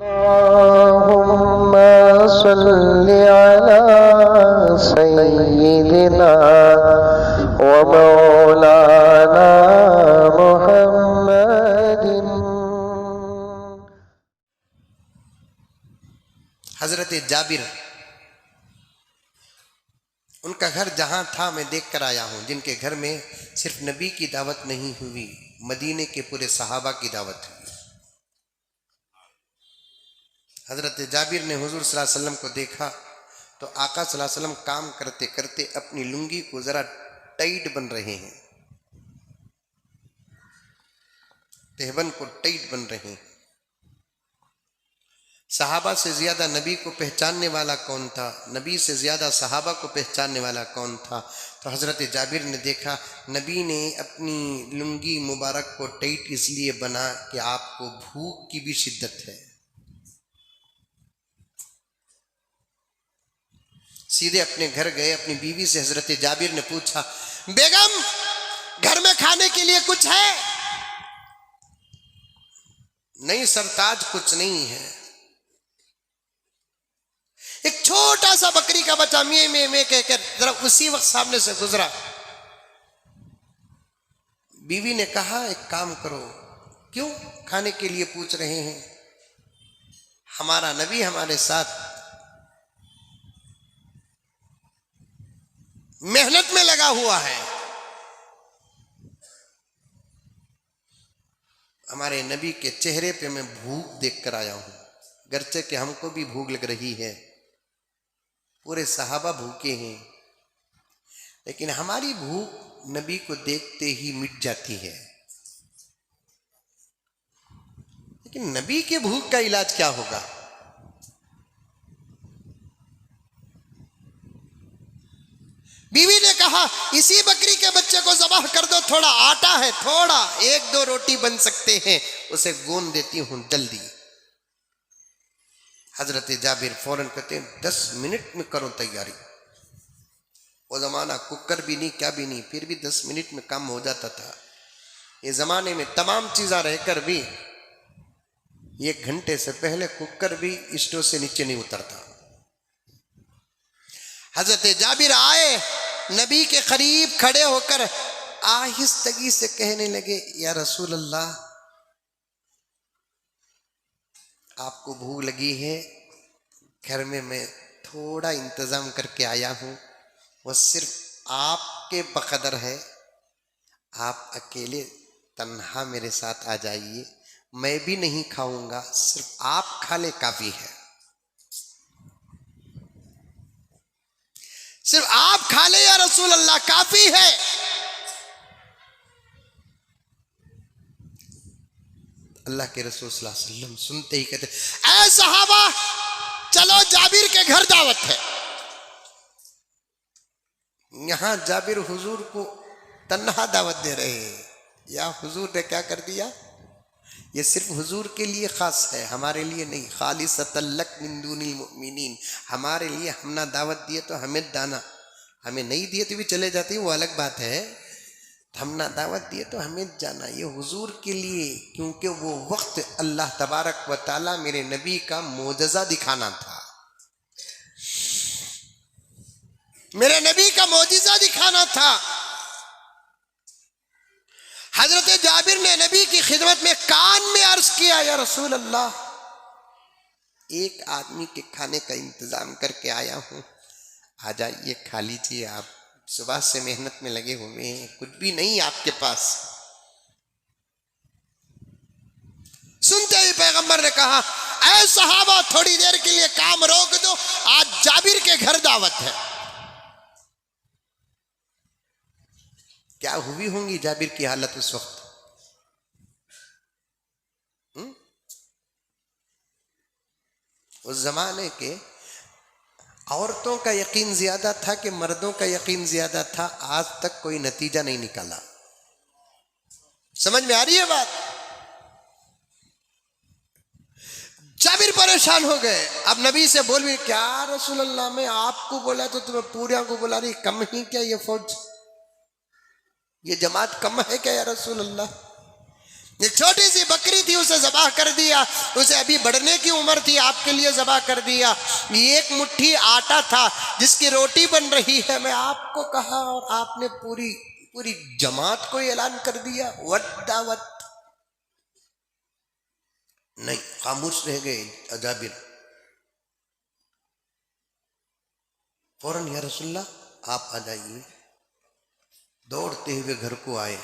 अल्लाहुम्मा सल्लि अला सय्यिदिना व मौलाना मुहम्मदिन। हजरत जाबिर, उनका घर जहां था मैं देख कर आया हूं, जिनके घर में सिर्फ नबी की दावत नहीं हुई, मदीने के पूरे सहाबा की दावत हुई। हजरत जाबिर ने हुजूर सल्लल्लाहु अलैहि वसल्लम को देखा तो आका सल्लल्लाहु अलैहि वसल्लम काम करते करते अपनी लुंगी को जरा टाइट बन रहे हैं, तेहबन को टाइट बन रहे हैं। सहाबा से ज्यादा नबी को पहचानने वाला कौन था, नबी से ज्यादा सहाबा को पहचानने वाला कौन था? तो हजरत जाबिर ने देखा नबी ने अपनी लुंगी मुबारक को टाइट इसलिए बना कि आपको भूख की भी शिद्दत है। सीधे अपने घर गए, अपनी बीवी से हजरत जाबिर ने पूछा, बेगम घर में खाने के लिए कुछ है? नहीं सरताज, कुछ नहीं है। एक छोटा सा बकरी का बच्चा में कहकर जरा उसी वक्त सामने से गुजरा। बीवी ने कहा एक काम करो, क्यों खाने के लिए पूछ रहे हैं? हमारा नबी हमारे साथ मेहनत में लगा हुआ है। हमारे नबी के चेहरे पे मैं भूख देख कर आया हूं, गर्चे कि हमको भी भूख लग रही है, पूरे सहाबा भूखे हैं, लेकिन हमारी भूख नबी को देखते ही मिट जाती है। लेकिन नबी के भूख का इलाज क्या होगा? बीवी ने कहा इसी बकरी के बच्चे को ज़बाह कर दो, थोड़ा आटा है, थोड़ा एक दो रोटी बन सकते हैं, उसे गूंद देती हूं जल्दी। हजरत जाबिर फौरन कहते हैं 10 मिनट में करो तैयारी। वो जमाना कुकर भी नहीं, क्या भी नहीं, फिर भी 10 मिनट में काम हो जाता था। ये जमाने में तमाम चीज़ें रहकर भी 1 घंटे से पहले कुकर भी स्टोव से नीचे नहीं उतरता। हजरत जाबिर आए, नबी के करीब खड़े होकर आहिस्तगी से कहने लगे, या रसूल अल्लाह आपको भूख लगी है, घर में मैं थोड़ा इंतजाम करके आया हूं, वो सिर्फ आपके बकदर है, आप अकेले तन्हा मेरे साथ आ जाइए, मैं भी नहीं खाऊंगा, सिर्फ आप खा ले काफी है, सिर्फ आप खा ले या रसूल अल्लाह काफी है। अल्लाह के रसूल सल्लल्लाहु अलैहि वसल्लम सुनते ही कहते, ऐ सहाबा चलो जाबिर के घर दावत है। यहां जाबिर हुजूर को तन्हा दावत दे रहे हैं, या हुजूर ने क्या कर दिया, ये सिर्फ हुजूर के लिए खास है, हमारे लिए नहीं। खालिसतल लक मिन दुनिल मुमिनीन, हमारे लिए हम ना दावत दिए तो हमें दाना, हमें नहीं दिए तो भी चले जाते, वो अलग बात है, हम ना दावत दिए तो हमें जाना, ये हुजूर के लिए, क्योंकि वो वक्त अल्लाह तबारक व ताला मेरे नबी का मोजज़ा दिखाना था, मेरे नबी का मोजिज़ा दिखाना था। हजरत जाबिर ने नबी की खिदमत में कान में अर्ज किया, या रसूल अल्लाह एक आदमी के खाने का इंतजाम करके आया हूं, आ जाइए खा लीजिए, आप सुबह से मेहनत में लगे हुए हैं, कुछ भी नहीं आपके पास। सुनते ही पैगंबर ने कहा, ऐ सहाबा थोड़ी देर के लिए काम रोक दो, आज जाबिर के घर दावत है। क्या हुई होंगी जाबिर की हालत उस वक्त? उस जमाने के औरतों का यकीन ज्यादा था कि मर्दों का यकीन ज्यादा था, आज तक कोई नतीजा नहीं निकाला। समझ में आ रही है बात? जाबिर परेशान हो गए, अब नबी से बोल भी, क्या रसूल अल्लाह मैं आपको बोला तो तुम्हें पूरे को बुला रही, कम ही क्या ये फौज, ये जमात कम है क्या या रसूल अल्लाह? एक छोटी सी बकरी थी, उसे ज़बाह कर दिया। उसे अभी बढ़ने की उम्र थी, आपके लिए ज़बाह कर दिया। एक मुट्ठी आटा था जिसकी रोटी बन रही है, मैं आपको कहा और आपने पूरी पूरी जमात को ऐलान कर दिया वत दावत। नहीं, खामोश रह गए जाबिर। फौरन या रसूलल्लाह आप आ जाइए। दौड़ते हुए घर को आए,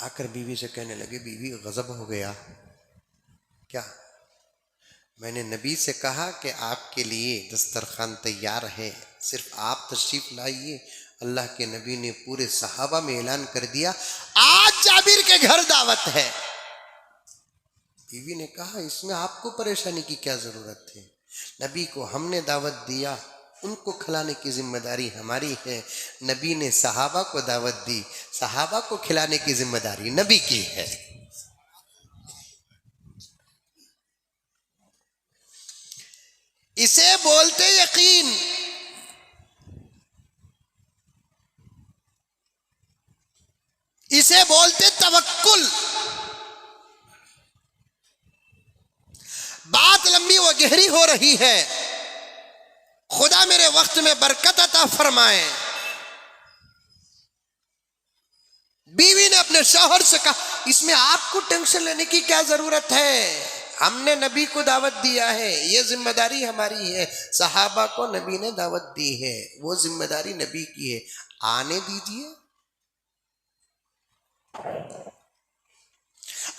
आकर बीवी से कहने लगे, बीवी गजब हो गया। क्या? मैंने नबी से कहा कि आपके लिए दस्तरखान तैयार है, सिर्फ आप तशरीफ लाइए। अल्लाह के नबी ने पूरे सहाबा में ऐलान कर दिया, आज जाबिर के घर दावत है। बीवी ने कहा, इसमें आपको परेशानी की क्या जरूरत है? नबी को हमने दावत दिया, उनको खिलाने की जिम्मेदारी हमारी है। नबी ने सहाबा को दावत दी, सहाबा को खिलाने की जिम्मेदारी नबी की है। इसे बोलते यकीन। इसे बोलते तवक्कुल। बात लंबी व गहरी हो रही है, खुदा मेरे वक्त में बरकत अता फरमाए। बीवी ने अपने शौहर से कहा, इसमें आपको टेंशन लेने की क्या जरूरत है? हमने नबी को दावत दिया है, ये जिम्मेदारी हमारी है। सहाबा को नबी ने दावत दी है, वो जिम्मेदारी नबी की है, आने दीजिए,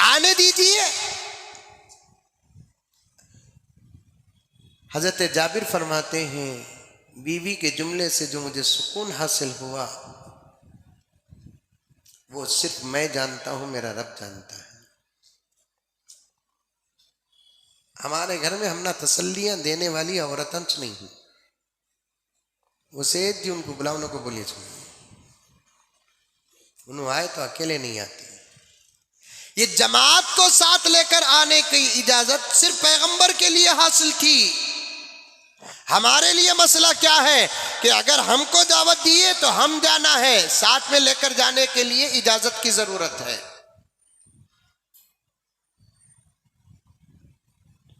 आने दीजिए। हजरत जाबिर फरमाते हैं, बीवी के जुमले से जो मुझे सुकून हासिल हुआ वो सिर्फ मैं जानता हूं, मेरा रब जानता है। हमारे घर में हम ना तसल्लियां देने वाली औरतन नहीं हूं। उसे जी उनको बुलाओ, उनको बोलिए उन्होंने आए तो अकेले नहीं आते। ये जमात को साथ लेकर आने की इजाजत सिर्फ पैगंबर के लिए हासिल थी। हमारे लिए मसला क्या है कि अगर हमको दावत दिए तो हम जाना है, साथ में लेकर जाने के लिए इजाजत की जरूरत है।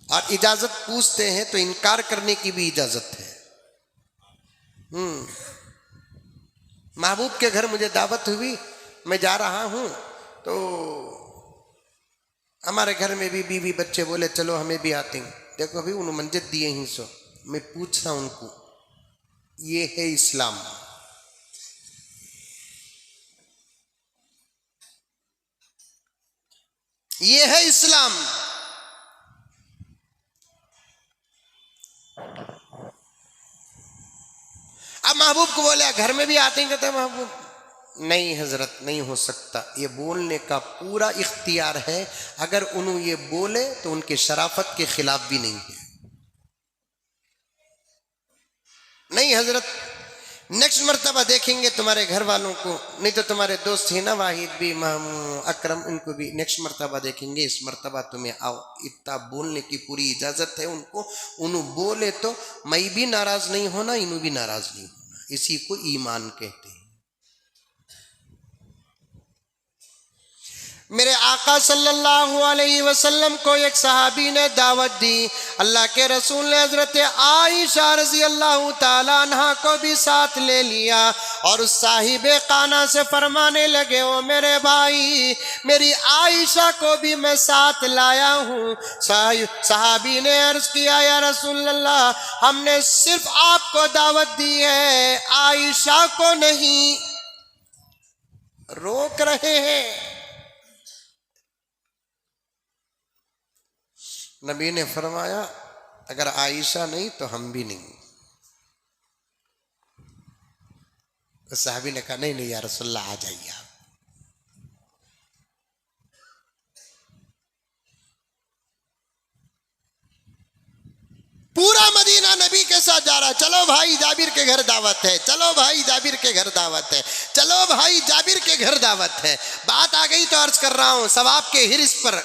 और इजाजत पूछते हैं तो इनकार करने की भी इजाजत है। महबूब के घर मुझे दावत हुई, मैं जा रहा हूं तो हमारे घर में भी बीवी बच्चे बोले चलो हमें भी आते हैं। देखो अभी उन्होंने मंजत दिए ही सो मैं पूछ रहा हूं उनको, ये है इस्लाम? ये है इस्लाम? अब महबूब को बोले घर में भी आते हैं, कहते महबूब नहीं हजरत नहीं हो सकता। ये बोलने का पूरा इख्तियार है, अगर उन्होंने ये बोले तो उनके शराफत के खिलाफ भी नहीं है। नहीं हजरत, नेक्स्ट मर्तबा देखेंगे तुम्हारे घर वालों को, नहीं तो तुम्हारे दोस्त है ना वाहिद भी अकरम, इनको भी नेक्स्ट मर्तबा देखेंगे, इस मर्तबा तुम्हें आओ। इतना बोलने की पूरी इजाजत है उनको। उन्होंने बोले तो मैं भी नाराज नहीं होना, इन्हों भी नाराज नहीं होना। इसी को ईमान कहते हैं। मेरे आका सल्लल्लाहु अलैहि वसल्लम को एक सहाबी ने दावत दी। अल्लाह के रसूल ने हजरत आयशा रजी अल्लाह ताला अन्हा को भी साथ ले लिया और उस साहिबे खाना से फरमाने लगे, ओ मेरे भाई मेरी आयशा को भी मैं साथ लाया हूँ। सहाबी ने अर्ज किया, या रसूल अल्लाह हमने सिर्फ आपको दावत दी है, आयशा को नहीं। रोक रहे हैं। नबी ने फरमाया अगर आयशा नहीं तो हम भी नहीं। तो साहबी ने कहा नहीं नहीं या रसूलल्लाह आ जाइए आप। पूरा मदीना नबी के साथ जा रहा है, चलो भाई जाबिर के घर दावत है, चलो भाई जाबिर के घर दावत है, चलो भाई जाबिर के घर दावत है। बात आ गई तो अर्ज कर रहा हूं सवाब के हिर्स पर।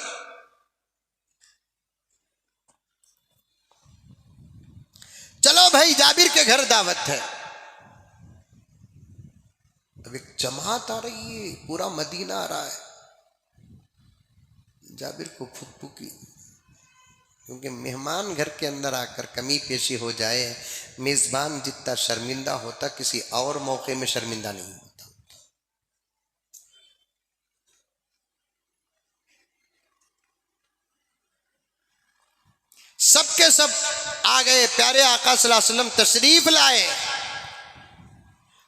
चलो भाई जाबिर के घर दावत है। अब एक जमात आ रही है, पूरा मदीना आ रहा है। जाबिर को फुप्पू की, क्योंकि मेहमान घर के अंदर आकर कमी पेशी हो जाए, मेजबान जितना शर्मिंदा होता किसी और मौके में शर्मिंदा नहीं होता। सबके सब आ गए, प्यारे आका सल्लल्लाहु अलैहि वसल्लम तशरीफ लाए,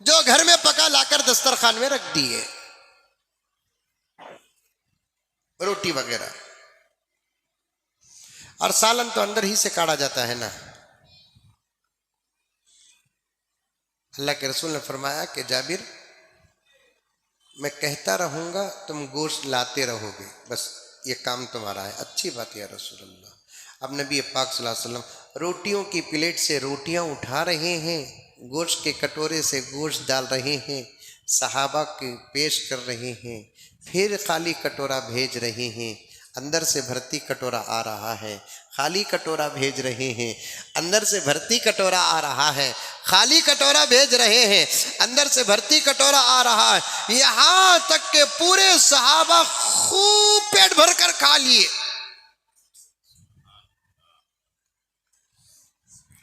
जो घर में पका लाकर दस्तरखान में रख दिए, रोटी वगैरह, और सालन तो अंदर ही से काढ़ा जाता है ना। अल्लाह के रसूल ने फरमाया कि जाबिर, मैं कहता रहूंगा, तुम गोश्त लाते रहोगे, बस ये काम तुम्हारा है। अच्छी बात है या रसूल अल्लाह। अब नबी पाक सल्लल्लाहु अलैहि वसल्लम रोटियों की प्लेट से रोटियां उठा रहे हैं, गोश्त के कटोरे से गोश्त डाल रहे हैं, सहाबा के पेश कर रहे हैं, फिर खाली कटोरा भेज रहे हैं, अंदर से भर्ती कटोरा आ रहा है, खाली कटोरा भेज रहे हैं, अंदर से भर्ती कटोरा आ रहा है, खाली कटोरा भेज रहे हैं, अंदर से भर्ती कटोरा आ रहा है, यहां तक के पूरे सहाबा खूब पेट भर कर खा लिए।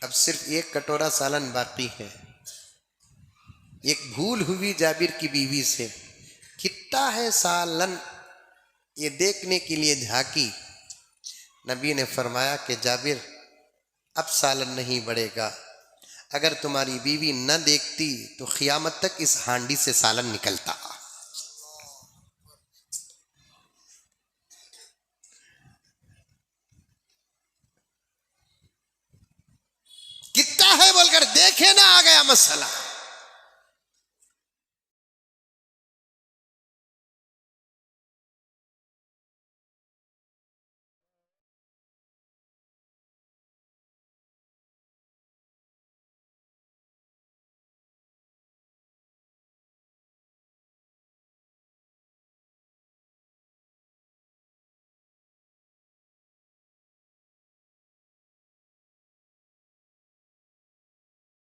अब सिर्फ एक कटोरा सालन बाकी है। एक भूल हुई जाबिर की बीवी से, कितना है सालन, ये देखने के लिए झांकी। नबी ने फरमाया कि जाबिर, अब सालन नहीं बढ़ेगा, अगर तुम्हारी बीवी न देखती तो क़यामत तक इस हांडी से सालन निकलता। कितना है बोलकर देखे ना, आ गया मसला।